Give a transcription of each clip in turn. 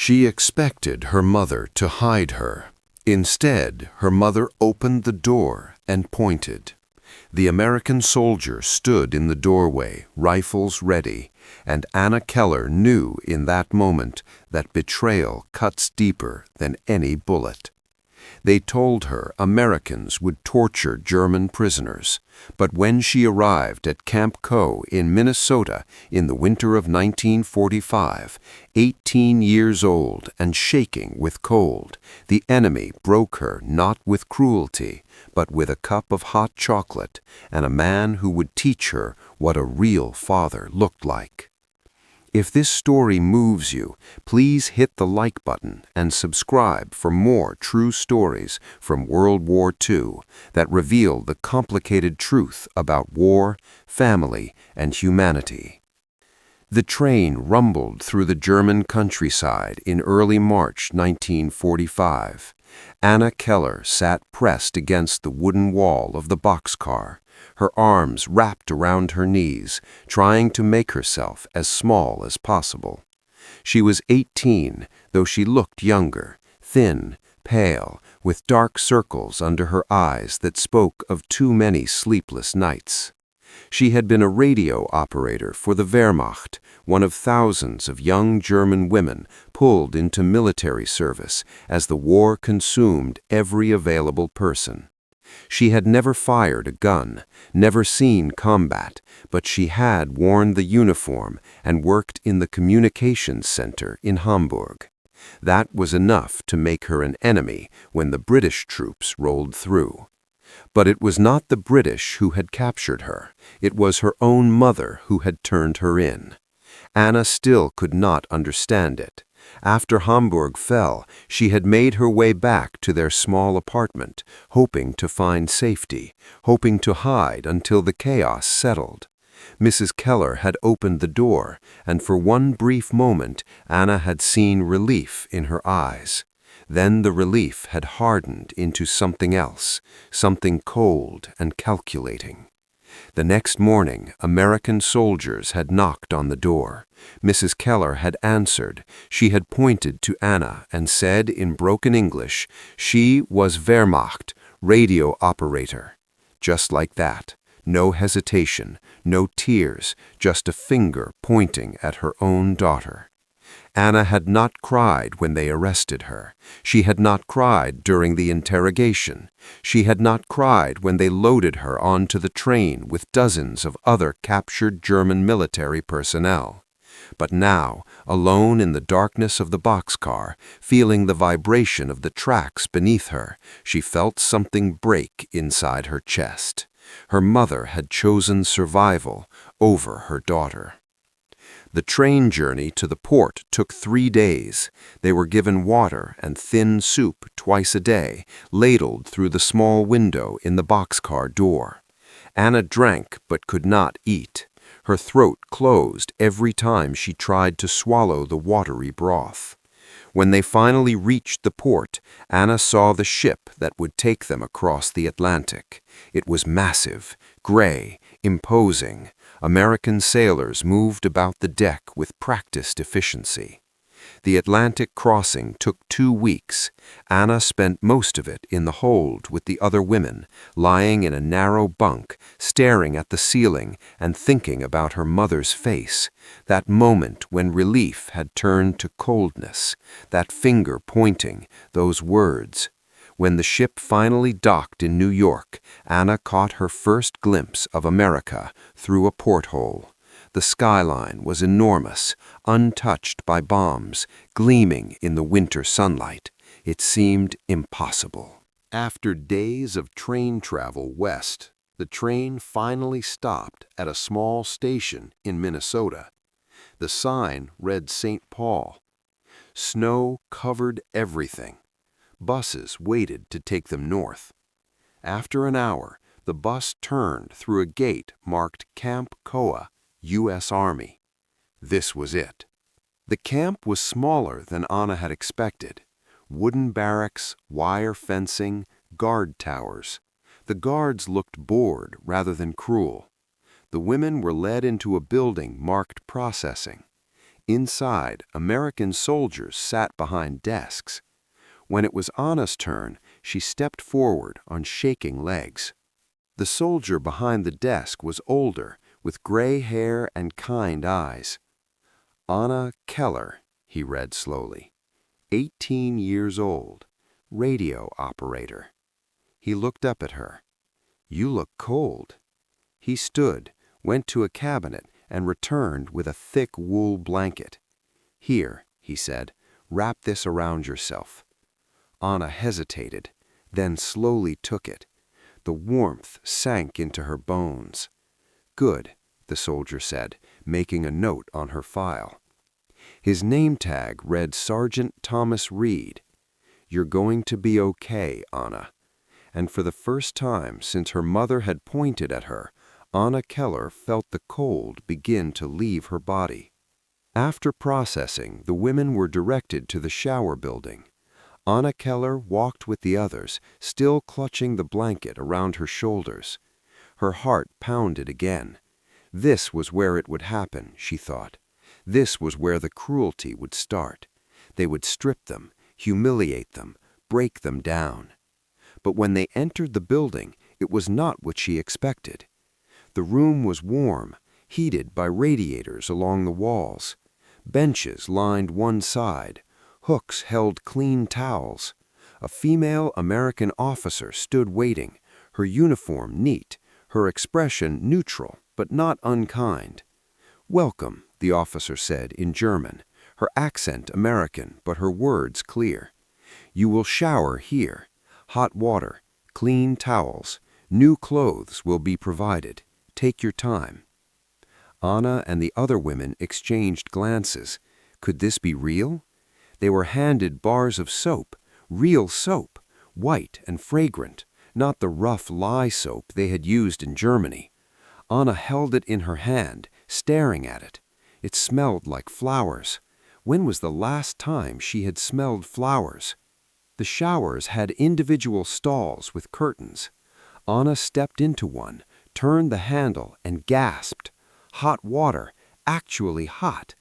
She expected her mother to hide her. Instead, her mother opened the door and pointed. The American soldier stood in the doorway, rifles ready, and Anna Keller knew in that moment that betrayal cuts deeper than any bullet. They told her Americans would torture German prisoners, but when she arrived at Camp Co in Minnesota in the winter of 1945, 18 years old and shaking with cold, the enemy broke her not with cruelty, but with a cup of hot chocolate and a man who would teach her what a real father looked like. If this story moves you, please hit the like button and subscribe for more true stories from World War II that reveal the complicated truth about war, family, and humanity. The train rumbled through the German countryside in early March 1945. Anna Keller sat pressed against the wooden wall of the boxcar, her arms wrapped around her knees, trying to make herself as small as possible. She was 18, though she looked younger, thin, pale, with dark circles under her eyes that spoke of too many sleepless nights. She had been a radio operator for the Wehrmacht, one of thousands of young German women pulled into military service as the war consumed every available person. She had never fired a gun, never seen combat, but she had worn the uniform and worked in the communications center in Hamburg. That was enough to make her an enemy when the British troops rolled through. But it was not the British who had captured her. It was her own mother who had turned her in. Anna still could not understand it. After Hamburg fell, she had made her way back to their small apartment, hoping to find safety, hoping to hide until the chaos settled. Mrs. Keller had opened the door, and for one brief moment Anna had seen relief in her eyes. Then the relief had hardened into something else, something cold and calculating. The next morning, American soldiers had knocked on the door. Mrs. Keller had answered. She had pointed to Anna and said in broken English, she was Wehrmacht, radio operator. Just like that. No hesitation, no tears, just a finger pointing at her own daughter. Anna had not cried when they arrested her. She had not cried during the interrogation. She had not cried when they loaded her onto the train with dozens of other captured German military personnel. But now, alone in the darkness of the boxcar, feeling the vibration of the tracks beneath her, she felt something break inside her chest. Her mother had chosen survival over her daughter. The train journey to the port took 3 days. They were given water and thin soup twice a day, ladled through the small window in the boxcar door. Anna drank but could not eat. Her throat closed every time she tried to swallow the watery broth. When they finally reached the port, Anna saw the ship that would take them across the Atlantic. It was massive, gray, imposing. American sailors moved about the deck with practiced efficiency. The Atlantic crossing took 2 weeks. Anna spent most of it in the hold with the other women, lying in a narrow bunk, staring at the ceiling and thinking about her mother's face, that moment when relief had turned to coldness, that finger pointing, those words. When the ship finally docked in New York, Anna caught her first glimpse of America through a porthole. The skyline was enormous, untouched by bombs, gleaming in the winter sunlight. It seemed impossible. After days of train travel west, the train finally stopped at a small station in Minnesota. The sign read St. Paul. Snow covered everything. Buses waited to take them north. After an hour, the bus turned through a gate marked Camp Co, U.S. Army. This was it. The camp was smaller than Anna had expected. Wooden barracks, wire fencing, guard towers. The guards looked bored rather than cruel. The women were led into a building marked processing. Inside, American soldiers sat behind desks. When it was Anna's turn, she stepped forward on shaking legs. The soldier behind the desk was older, with gray hair and kind eyes. Anna Keller, he read slowly. 18 years old, radio operator. He looked up at her. You look cold. He stood, went to a cabinet, and returned with a thick wool blanket. Here, he said, wrap this around yourself. Anna hesitated, then slowly took it. The warmth sank into her bones. Good, the soldier said, making a note on her file. His name tag read Sergeant Thomas Reed. You're going to be okay, Anna. And for the first time since her mother had pointed at her, Anna Keller felt the cold begin to leave her body. After processing, the women were directed to the shower building. Anna Keller walked with the others, still clutching the blanket around her shoulders. Her heart pounded again. This was where it would happen, she thought. This was where the cruelty would start. They would strip them, humiliate them, break them down. But when they entered the building, it was not what she expected. The room was warm, heated by radiators along the walls. Benches lined one side. Hooks held clean towels. A female American officer stood waiting, her uniform neat, her expression neutral but not unkind. Welcome, the officer said in German, her accent American but her words clear. You will shower here. Hot water, clean towels, new clothes will be provided. Take your time. Anna and the other women exchanged glances. Could this be real? They were handed bars of soap, real soap, white and fragrant, not the rough lye soap they had used in Germany. Anna held it in her hand, staring at it. It smelled like flowers. When was the last time she had smelled flowers? The showers had individual stalls with curtains. Anna stepped into one, turned the handle, and gasped. Hot water, actually hot.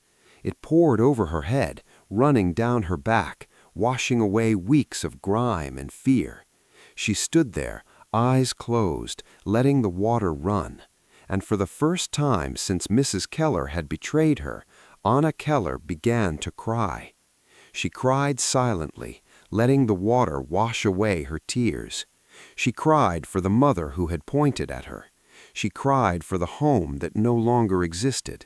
It poured over her head, running down her back, washing away weeks of grime and fear. She stood there, eyes closed, letting the water run. And for the first time since Mrs. Keller had betrayed her, Anna Keller began to cry. She cried silently, letting the water wash away her tears. She cried for the mother who had pointed at her. She cried for the home that no longer existed.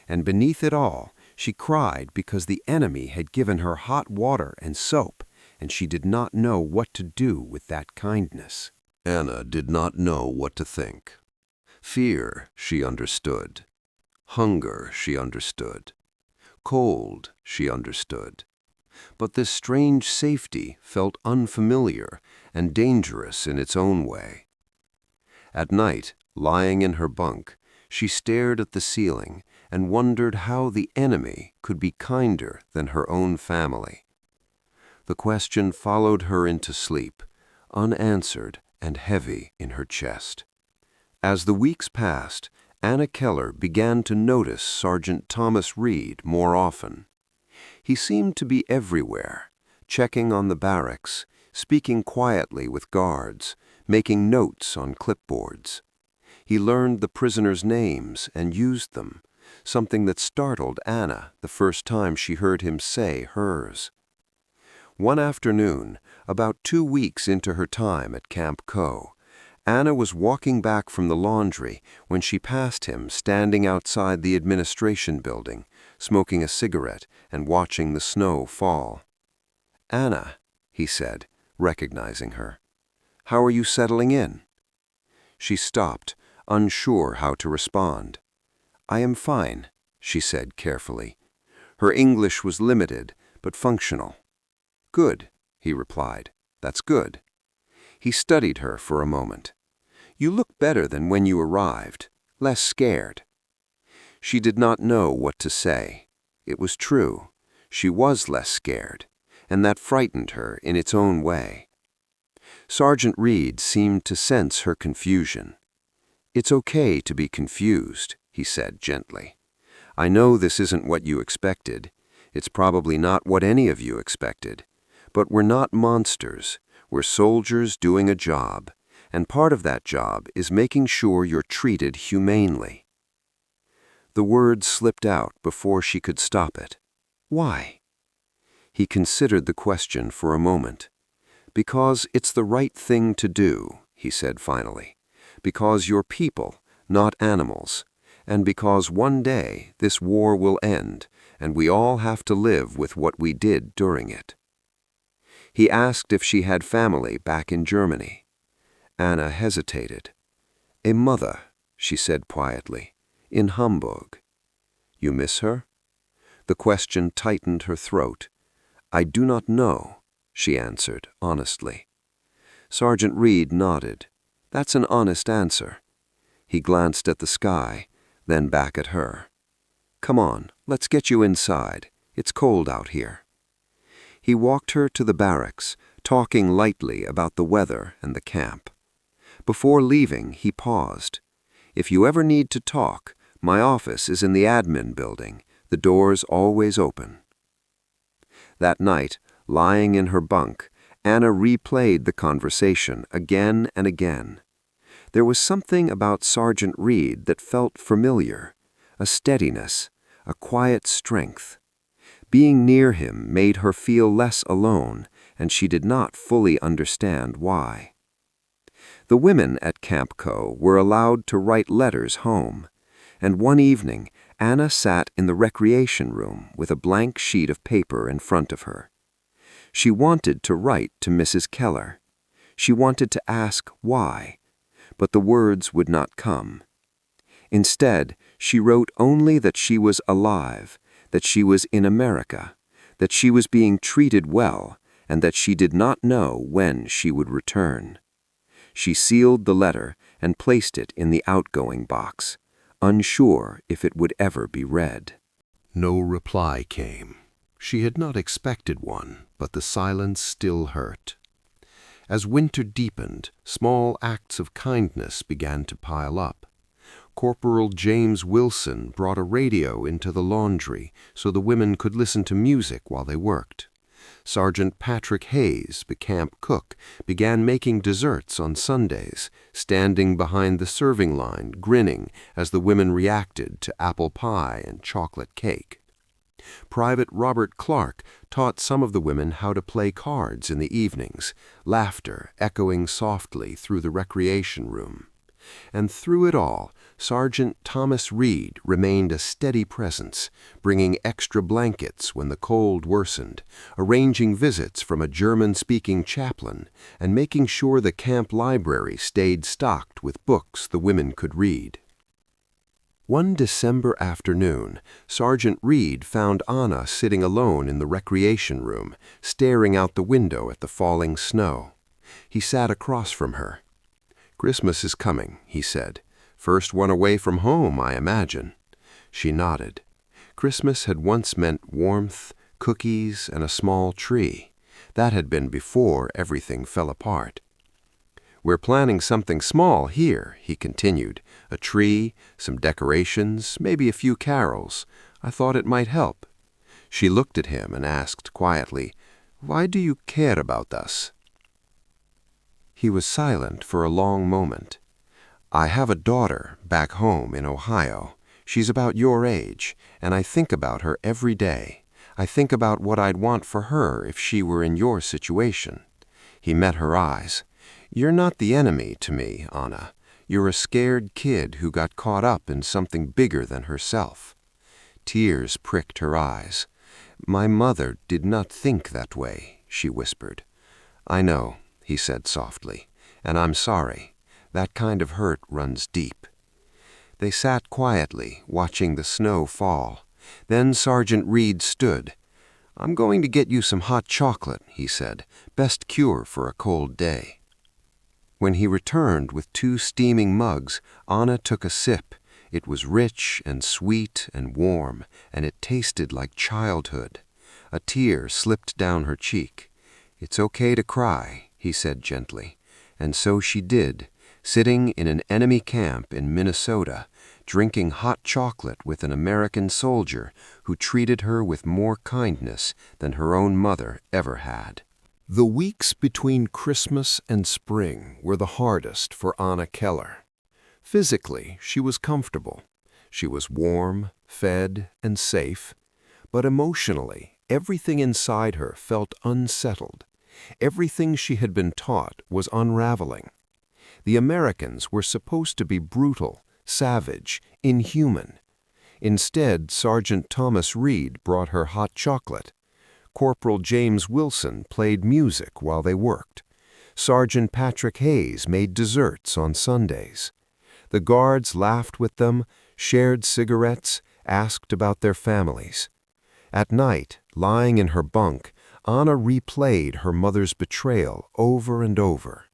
And beneath it all, she cried because the enemy had given her hot water and soap, and she did not know what to do with that kindness. Anna did not know what to think. Fear, she understood. Hunger, she understood. Cold, she understood. But this strange safety felt unfamiliar and dangerous in its own way. At night, lying in her bunk, she stared at the ceiling and wondered how the enemy could be kinder than her own family. The question followed her into sleep, unanswered and heavy in her chest. As the weeks passed, Anna Keller began to notice Sergeant Thomas Reed more often. He seemed to be everywhere, checking on the barracks, speaking quietly with guards, making notes on clipboards. He learned the prisoners' names and used them, something that startled Anna the first time she heard him say hers. One afternoon, about 2 weeks into her time at Camp Co., Anna was walking back from the laundry when she passed him standing outside the administration building, smoking a cigarette and watching the snow fall. "Anna," he said, recognizing her, "how are you settling in?" She stopped, unsure how to respond. "I am fine," she said carefully. Her English was limited, but functional. "Good," he replied. "That's good." He studied her for a moment. "You look better than when you arrived, less scared." She did not know what to say. It was true. She was less scared, and that frightened her in its own way. Sergeant Reed seemed to sense her confusion. "It's okay to be confused," he said gently. I know this isn't what you expected. It's probably not what any of you expected. But we're not monsters. We're soldiers doing a job. And part of that job is making sure you're treated humanely." The words slipped out before she could stop it. Why? He considered the question for a moment. "Because it's the right thing to do," he said finally. "Because you're people, not animals. And because one day this war will end, and we all have to live with what we did during it." He asked if she had family back in Germany. Anna hesitated. "A mother," she said quietly, "in Hamburg." "You miss her?" The question tightened her throat. "I do not know," she answered honestly. Sergeant Reed nodded. "That's an honest answer." He glanced at the sky, then back at her. "Come on, let's get you inside. It's cold out here." He walked her to the barracks, talking lightly about the weather and the camp. Before leaving, he paused. "If you ever need to talk, my office is in the admin building. The door's always open." That night, lying in her bunk, Anna replayed the conversation again and again. There was something about Sergeant Reed that felt familiar, a steadiness, a quiet strength. Being near him made her feel less alone, and she did not fully understand why. The women at Camp Co. were allowed to write letters home, and one evening Anna sat in the recreation room with a blank sheet of paper in front of her. She wanted to write to Mrs. Keller. She wanted to ask why, but the words would not come. Instead, she wrote only that she was alive, that she was in America, that she was being treated well, and that she did not know when she would return. She sealed the letter and placed it in the outgoing box, unsure if it would ever be read. No reply came. She had not expected one, but the silence still hurt. As winter deepened, small acts of kindness began to pile up. Corporal James Wilson brought a radio into the laundry so the women could listen to music while they worked. Sergeant Patrick Hayes, the camp cook, began making desserts on Sundays, standing behind the serving line, grinning as the women reacted to apple pie and chocolate cake. Private Robert Clark taught some of the women how to play cards in the evenings, laughter echoing softly through the recreation room. And through it all, Sergeant Thomas Reed remained a steady presence, bringing extra blankets when the cold worsened, arranging visits from a German-speaking chaplain, and making sure the camp library stayed stocked with books the women could read. One December afternoon, Sergeant Reed found Anna sitting alone in the recreation room, staring out the window at the falling snow. He sat across from her. "Christmas is coming," he said. "First one away from home, I imagine." She nodded. Christmas had once meant warmth, cookies, and a small tree. That had been before everything fell apart. "We're planning something small here," he continued. "A tree, some decorations, maybe a few carols. I thought it might help." She looked at him and asked quietly, "Why do you care about us?" He was silent for a long moment. "I have a daughter back home in Ohio. She's about your age, and I think about her every day. I think about what I'd want for her if she were in your situation." He met her eyes. "You're not the enemy to me, Anna. You're a scared kid who got caught up in something bigger than herself." Tears pricked her eyes. "My mother did not think that way," she whispered. "I know," he said softly, "and I'm sorry. That kind of hurt runs deep." They sat quietly, watching the snow fall. Then Sergeant Reed stood. "I'm going to get you some hot chocolate," he said. "Best cure for a cold day." When he returned with 2 steaming mugs, Anna took a sip. It was rich and sweet and warm, and it tasted like childhood. A tear slipped down her cheek. "It's okay to cry," he said gently. And so she did, sitting in an enemy camp in Minnesota, drinking hot chocolate with an American soldier who treated her with more kindness than her own mother ever had. The weeks between Christmas and spring were the hardest for Anna Keller. Physically, she was comfortable. She was warm, fed, and safe. But emotionally, everything inside her felt unsettled. Everything she had been taught was unraveling. The Americans were supposed to be brutal, savage, inhuman. Instead, Sergeant Thomas Reed brought her hot chocolate. Corporal James Wilson played music while they worked. Sergeant Patrick Hayes made desserts on Sundays. The guards laughed with them, shared cigarettes, asked about their families. At night, lying in her bunk, Anna replayed her mother's betrayal over and over.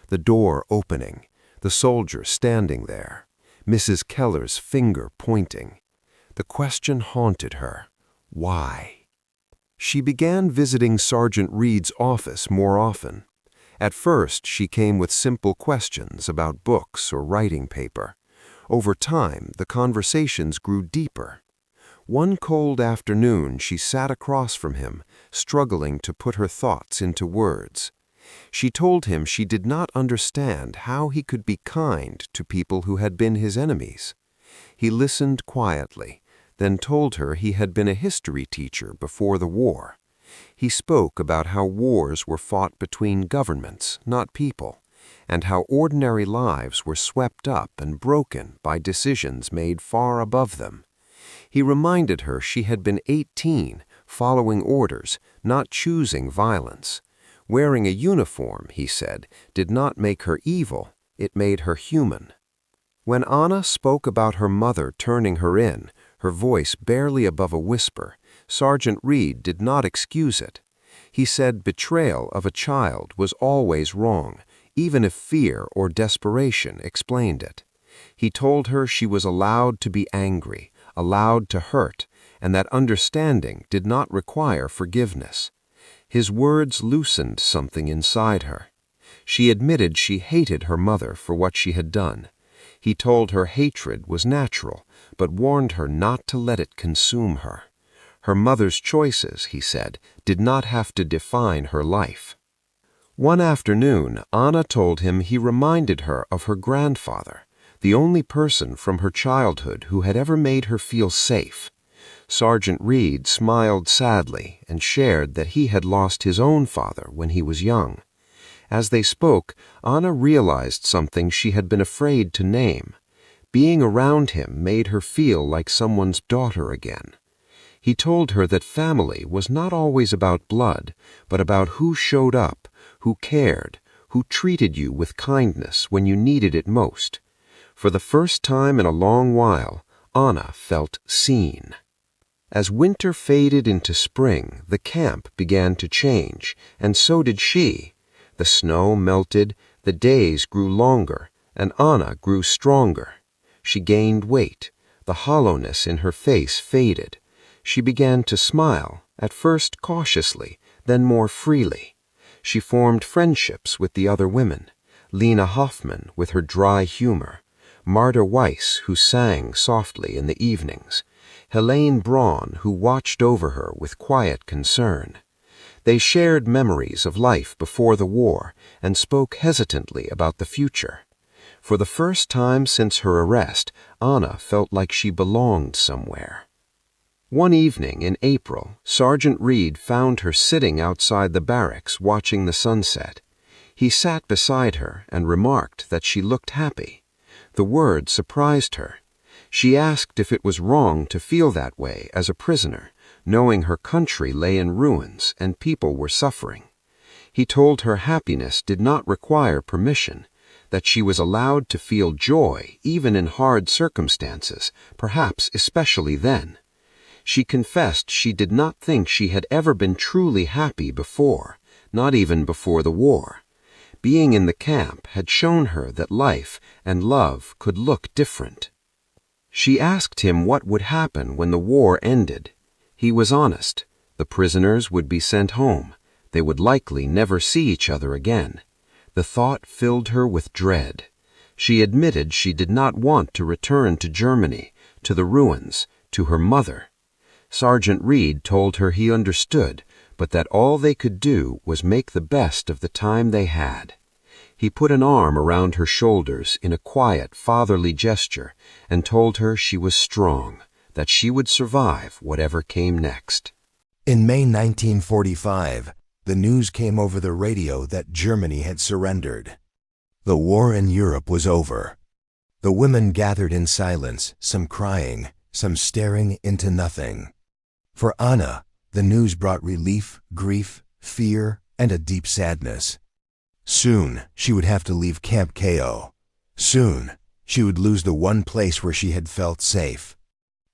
The door opening, the soldier standing there, Mrs. Keller's finger pointing. The question haunted her. Why? She began visiting Sergeant Reed's office more often. At first, she came with simple questions about books or writing paper. Over time, the conversations grew deeper. One cold afternoon, she sat across from him, struggling to put her thoughts into words. She told him she did not understand how he could be kind to people who had been his enemies. He listened quietly, then told her he had been a history teacher before the war. He spoke about how wars were fought between governments, not people, and how ordinary lives were swept up and broken by decisions made far above them. He reminded her she had been 18, following orders, not choosing violence. Wearing a uniform, he said, did not make her evil, it made her human. When Anna spoke about her mother turning her in, her voice barely above a whisper, Sergeant Reed did not excuse it. He said betrayal of a child was always wrong, even if fear or desperation explained it. He told her she was allowed to be angry, allowed to hurt, and that understanding did not require forgiveness. His words loosened something inside her. She admitted she hated her mother for what she had done. He told her hatred was natural, but warned her not to let it consume her. Her mother's choices, he said, did not have to define her life. One afternoon, Anna told him he reminded her of her grandfather, the only person from her childhood who had ever made her feel safe. Sergeant Reed smiled sadly and shared that he had lost his own father when he was young. As they spoke, Anna realized something she had been afraid to name. Being around him made her feel like someone's daughter again. He told her that family was not always about blood, but about who showed up, who cared, who treated you with kindness when you needed it most. For the first time in a long while, Anna felt seen. As winter faded into spring, the camp began to change, and so did she. The snow melted, the days grew longer, and Anna grew stronger. She gained weight. The hollowness in her face faded. She began to smile, at first cautiously, then more freely. She formed friendships with the other women. Lena Hoffman, with her dry humor. Marta Weiss, who sang softly in the evenings. Helene Braun, who watched over her with quiet concern. They shared memories of life before the war and spoke hesitantly about the future. For the first time since her arrest, Anna felt like she belonged somewhere. One evening in April, Sergeant Reed found her sitting outside the barracks watching the sunset. He sat beside her and remarked that she looked happy. The word surprised her. She asked if it was wrong to feel that way as a prisoner, knowing her country lay in ruins and people were suffering. He told her happiness did not require permission, that she was allowed to feel joy even in hard circumstances, perhaps especially then. She confessed she did not think she had ever been truly happy before, not even before the war. Being in the camp had shown her that life and love could look different. She asked him what would happen when the war ended. He was honest. The prisoners would be sent home. They would likely never see each other again. The thought filled her with dread. She admitted she did not want to return to Germany, to the ruins, to her mother. Sergeant Reed told her he understood, but that all they could do was make the best of the time they had. He put an arm around her shoulders in a quiet, fatherly gesture and told her she was strong, that she would survive whatever came next. In May 1945, the news came over the radio that Germany had surrendered. The war in Europe was over. The women gathered in silence, some crying, some staring into nothing. For Anna, the news brought relief, grief, fear, and a deep sadness. Soon, she would have to leave Camp KO. Soon, she would lose the one place where she had felt safe.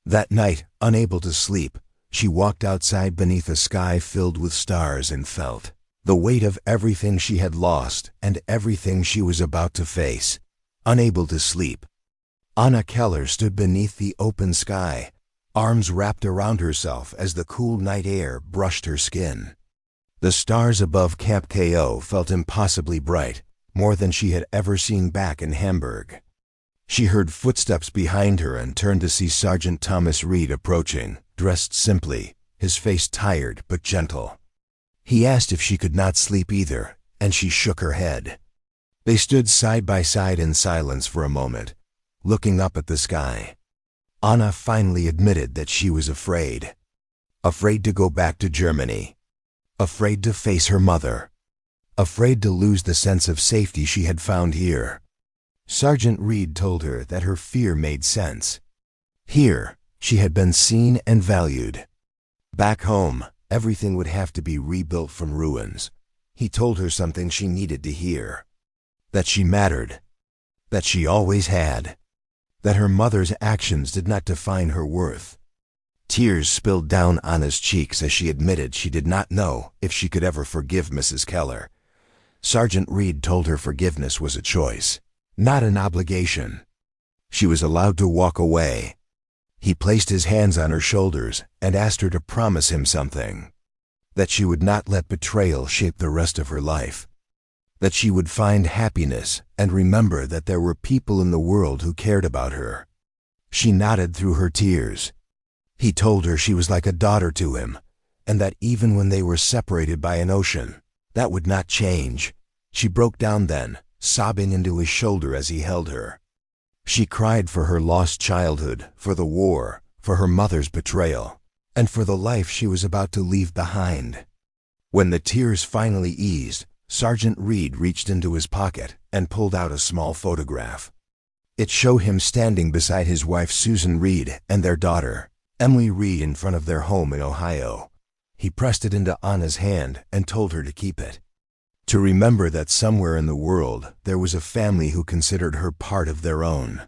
That night, unable to sleep, she walked outside beneath a sky filled with stars and felt the weight of everything she had lost and everything she was about to face. Unable to sleep, Anna Keller stood beneath the open sky, arms wrapped around herself as the cool night air brushed her skin. The stars above Camp KO felt impossibly bright, more than she had ever seen back in Hamburg. She heard footsteps behind her and turned to see Sergeant Thomas Reed approaching, dressed simply, his face tired but gentle. He asked if she could not sleep either, and she shook her head. They stood side by side in silence for a moment, looking up at the sky. Anna finally admitted that she was afraid. Afraid to go back to Germany. Afraid to face her mother. Afraid to lose the sense of safety she had found here. Sergeant Reed told her that her fear made sense. Here, she had been seen and valued. Back home, everything would have to be rebuilt from ruins. He told her something she needed to hear. That she mattered. That she always had. That her mother's actions did not define her worth. Tears spilled down Anna's cheeks as she admitted she did not know if she could ever forgive Mrs. Keller. Sergeant Reed told her forgiveness was a choice, not an obligation. She was allowed to walk away. He placed his hands on her shoulders and asked her to promise him something. That she would not let betrayal shape the rest of her life. That she would find happiness and remember that there were people in the world who cared about her. She nodded through her tears. He told her she was like a daughter to him, and that even when they were separated by an ocean, that would not change. She broke down then, sobbing into his shoulder as he held her. She cried for her lost childhood, for the war, for her mother's betrayal, and for the life she was about to leave behind. When the tears finally eased, Sergeant Reed reached into his pocket and pulled out a small photograph. It showed him standing beside his wife Susan Reed and their daughter, Emily Reed, in front of their home in Ohio. He pressed it into Anna's hand and told her to keep it. To remember that somewhere in the world there was a family who considered her part of their own.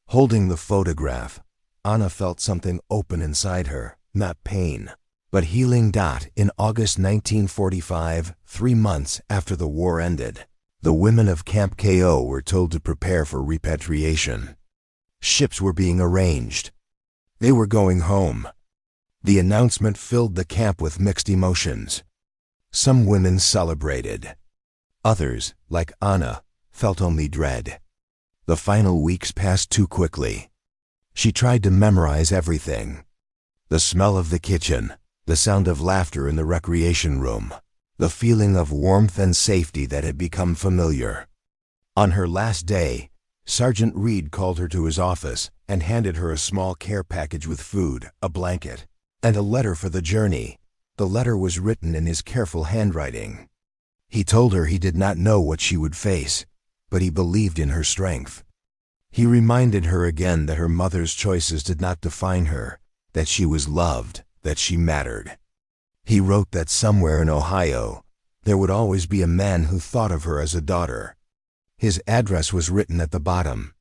Holding the photograph, Anna felt something open inside her, not pain, but healing. In August 1945, 3 months after the war ended, the women of Camp KO were told to prepare for repatriation. Ships were being arranged. They were going home. The announcement filled the camp with mixed emotions. Some women celebrated. Others, like Anna, felt only dread. The final weeks passed too quickly. She tried to memorize everything. The smell of the kitchen, the sound of laughter in the recreation room, the feeling of warmth and safety that had become familiar. On her last day, Sergeant Reed called her to his office and handed her a small care package with food, a blanket, and a letter for the journey. The letter was written in his careful handwriting. He told her he did not know what she would face, but he believed in her strength. He reminded her again that her mother's choices did not define her, that she was loved, that she mattered. He wrote that somewhere in Ohio, there would always be a man who thought of her as a daughter. His address was written at the bottom.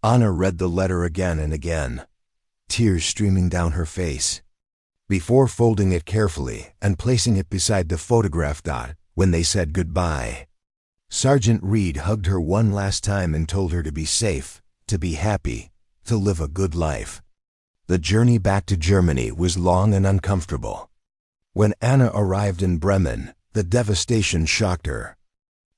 Anna read the letter again and again, tears streaming down her face. Before folding it carefully and placing it beside the photograph, when they said goodbye, Sergeant Reed hugged her one last time and told her to be safe, to be happy, to live a good life. The journey back to Germany was long and uncomfortable. When Anna arrived in Bremen, the devastation shocked her.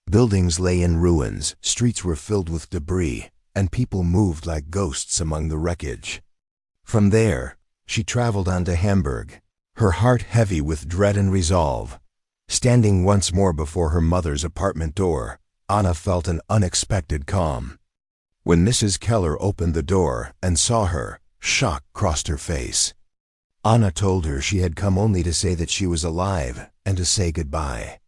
Buildings lay in ruins, streets were filled with debris, and people moved like ghosts among the wreckage. From there, she traveled on to Hamburg, her heart heavy with dread and resolve. Standing once more before her mother's apartment door, Anna felt an unexpected calm. When Mrs. Keller opened the door and saw her, shock crossed her face. Anna told her she had come only to say that she was alive and to say goodbye.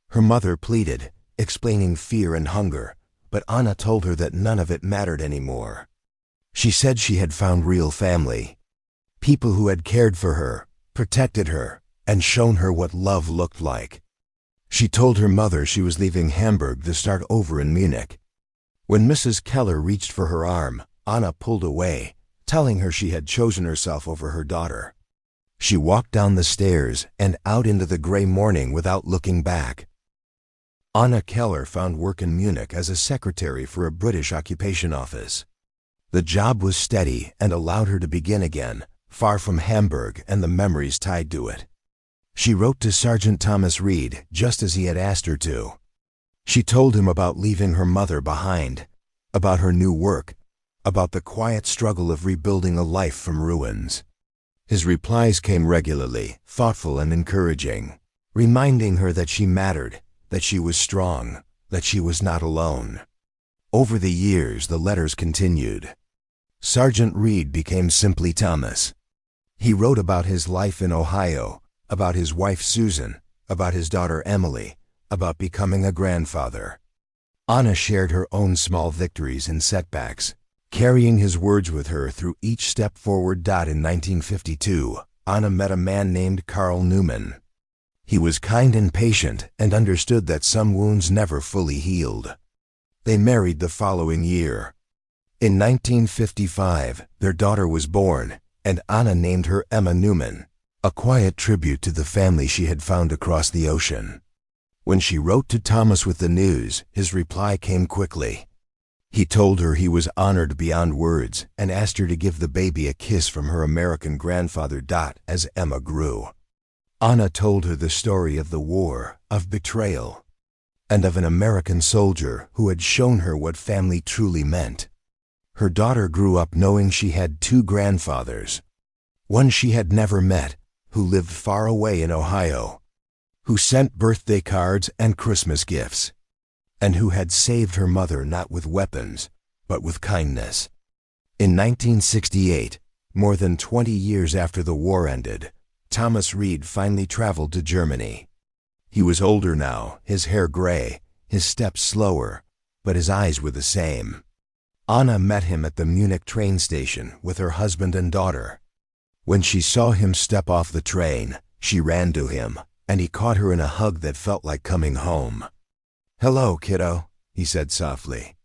Her mother pleaded, explaining fear and hunger, but Anna told her that none of it mattered anymore. She said she had found real family, people who had cared for her, protected her, and shown her what love looked like. She told her mother she was leaving Hamburg to start over in Munich. When Mrs. Keller reached for her arm, Anna pulled away, telling her she had chosen herself over her daughter. She walked down the stairs and out into the gray morning without looking back. Anna Keller found work in Munich as a secretary for a British occupation office. The job was steady and allowed her to begin again, far from Hamburg and the memories tied to it. She wrote to Sergeant Thomas Reed just as he had asked her to. She told him about leaving her mother behind, about her new work, about the quiet struggle of rebuilding a life from ruins. His replies came regularly, thoughtful and encouraging, reminding her that she mattered, that she was strong, that she was not alone. Over the years, the letters continued. Sergeant Reed became simply Thomas. He wrote about his life in Ohio, about his wife Susan, about his daughter Emily, about becoming a grandfather. Anna shared her own small victories and setbacks, carrying his words with her through each step forward. In 1952, Anna met a man named Carl Newman. He was kind and patient and understood that some wounds never fully healed. They married the following year. In 1955, their daughter was born, and Anna named her Emma Newman, a quiet tribute to the family she had found across the ocean. When she wrote to Thomas with the news, his reply came quickly. He told her he was honored beyond words and asked her to give the baby a kiss from her American grandfather. As Emma grew, Anna told her the story of the war, of betrayal, and of an American soldier who had shown her what family truly meant. Her daughter grew up knowing she had two grandfathers, one she had never met, who lived far away in Ohio, who sent birthday cards and Christmas gifts, and who had saved her mother not with weapons, but with kindness. In 1968, more than 20 years after the war ended, Thomas Reed finally traveled to Germany. He was older now, his hair gray, his steps slower, but his eyes were the same. Anna met him at the Munich train station with her husband and daughter. When she saw him step off the train, she ran to him, and he caught her in a hug that felt like coming home. "Hello, kiddo," he said softly.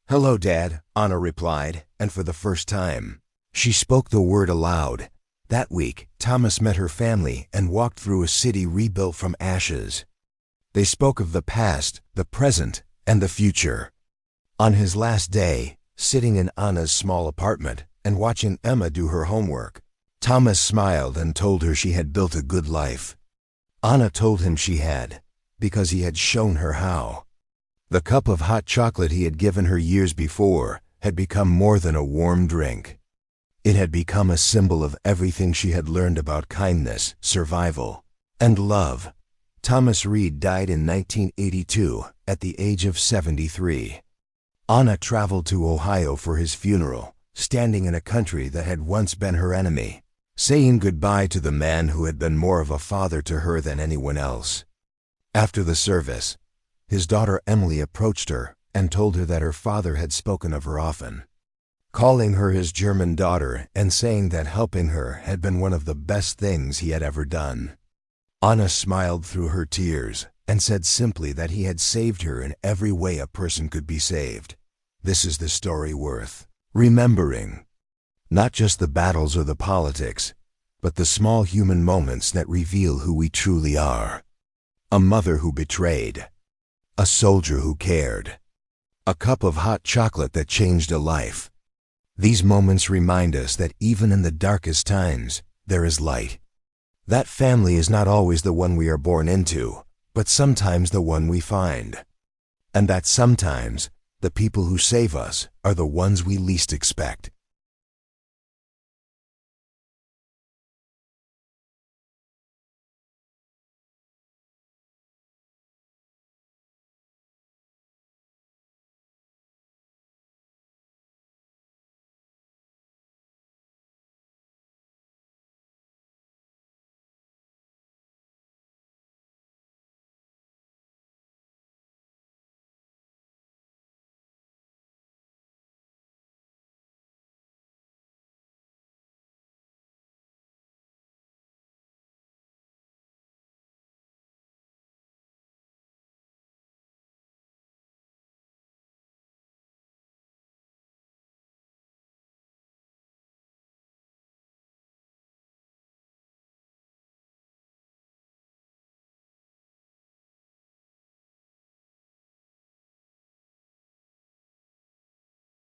"Hello, Dad," Anna replied, and for the first time, she spoke the word aloud. That week, Thomas met her family and walked through a city rebuilt from ashes. They spoke of the past, the present, and the future. On his last day, sitting in Anna's small apartment and watching Emma do her homework, Thomas smiled and told her she had built a good life. Anna told him she had, because he had shown her how. The cup of hot chocolate he had given her years before had become more than a warm drink. It had become a symbol of everything she had learned about kindness, survival, and love. Thomas Reed died in 1982 at the age of 73. Anna traveled to Ohio for his funeral, standing in a country that had once been her enemy, saying goodbye to the man who had been more of a father to her than anyone else. After the service, his daughter Emily approached her and told her that her father had spoken of her often, calling her his German daughter and saying that helping her had been one of the best things he had ever done. Anna smiled through her tears and said simply that he had saved her in every way a person could be saved. This is the story worth remembering. Not just the battles or the politics, but the small human moments that reveal who we truly are. A mother who betrayed, a soldier who cared, a cup of hot chocolate that changed a life. These moments remind us that even in the darkest times, there is light. That family is not always the one we are born into, but sometimes the one we find. and that sometimes the people who save us are the ones we least expect.